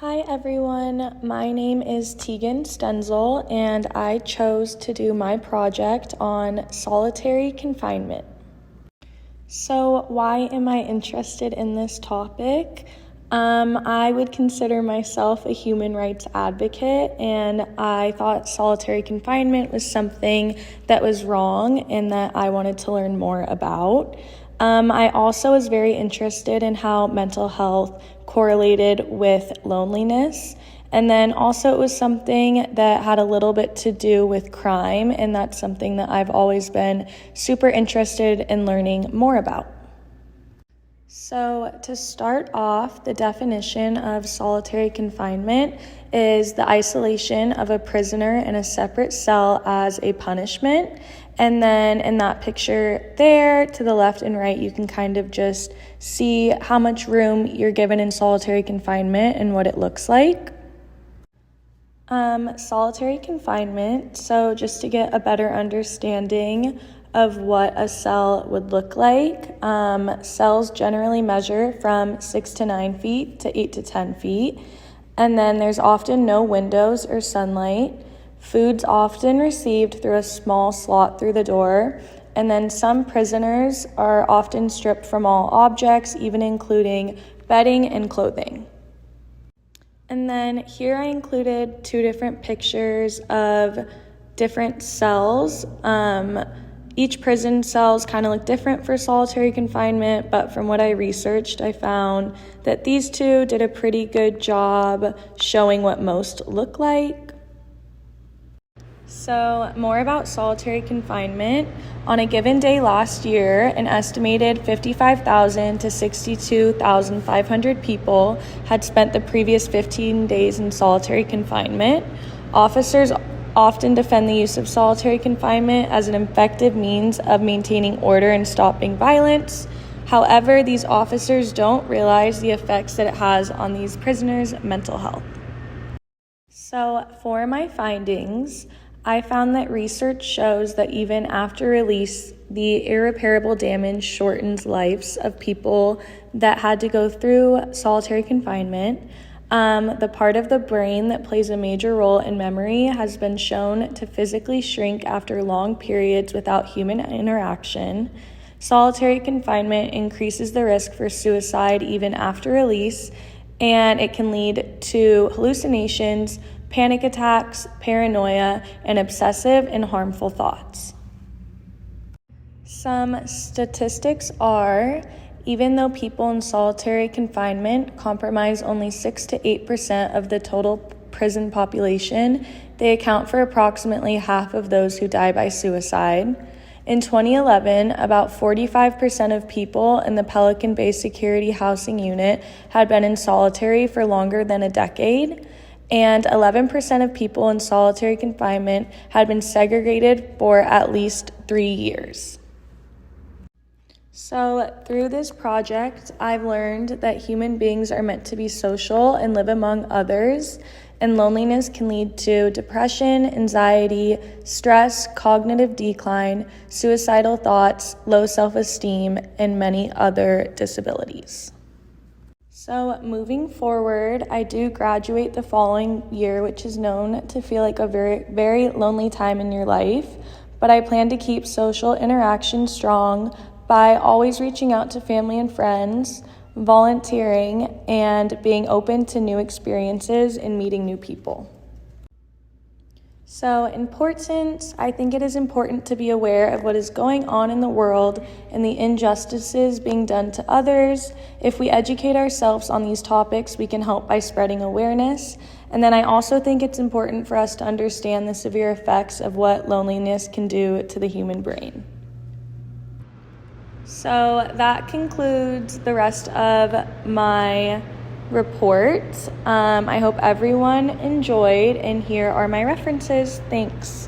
Hi everyone, my name is Tegan Stenzel and I chose to do my project on solitary confinement. So why am I interested in this topic? I would consider myself a human rights advocate, and I thought solitary confinement was something that was wrong and that I wanted to learn more about. I also was very interested in how mental health correlated with loneliness. And then also it was something that had a little bit to do with crime, and that's something that I've always been super interested in learning more about. So to start off, the definition of solitary confinement is the isolation of a prisoner in a separate cell as a punishment. And then in that picture there, to the left and right, you can kind of just see how much room you're given in solitary confinement and what it looks like. Solitary confinement, so just to get a better understanding of what a cell would look like, cells generally measure from 6 to 9 feet to 8 to 10 feet, and then there's often no windows or sunlight. Food's often received through a small slot through the door, and then some prisoners are often stripped from all objects, even including bedding and clothing. And then here I included two different pictures of different cells. Each prison cells kind of look different for solitary confinement, but from what I researched, I found that these two did a pretty good job showing what most look like. So more about solitary confinement. On a given day last year, an estimated 55,000 to 62,500 people had spent the previous 15 days in solitary confinement. Officers often defend the use of solitary confinement as an effective means of maintaining order and stopping violence. However, these officers don't realize the effects that it has on these prisoners' mental health. So for my findings, I found that research shows that even after release, the irreparable damage shortens lives of people that had to go through solitary confinement. The part of the brain that plays a major role in memory has been shown to physically shrink after long periods without human interaction. Solitary confinement increases the risk for suicide even after release, and it can lead to hallucinations, panic attacks, paranoia, and obsessive and harmful thoughts. Some statistics are, even though people in solitary confinement comprise only 6 to 8% of the total prison population, they account for approximately half of those who die by suicide. In 2011, about 45% of people in the Pelican Bay Security Housing Unit had been in solitary for longer than a decade, and 11% of people in solitary confinement had been segregated for at least 3 years. So through this project, I've learned that human beings are meant to be social and live among others, and loneliness can lead to depression, anxiety, stress, cognitive decline, suicidal thoughts, low self-esteem, and many other disabilities. So moving forward, I do graduate the following year, which is known to feel like a very, very lonely time in your life, but I plan to keep social interaction strong by always reaching out to family and friends, volunteering, and being open to new experiences and meeting new people. So importance, I think it is important to be aware of what is going on in the world and the injustices being done to others. If we educate ourselves on these topics, we can help by spreading awareness. And then I also think it's important for us to understand the severe effects of what loneliness can do to the human brain. So that concludes the rest of my report. I hope everyone enjoyed, and here are my references. Thanks.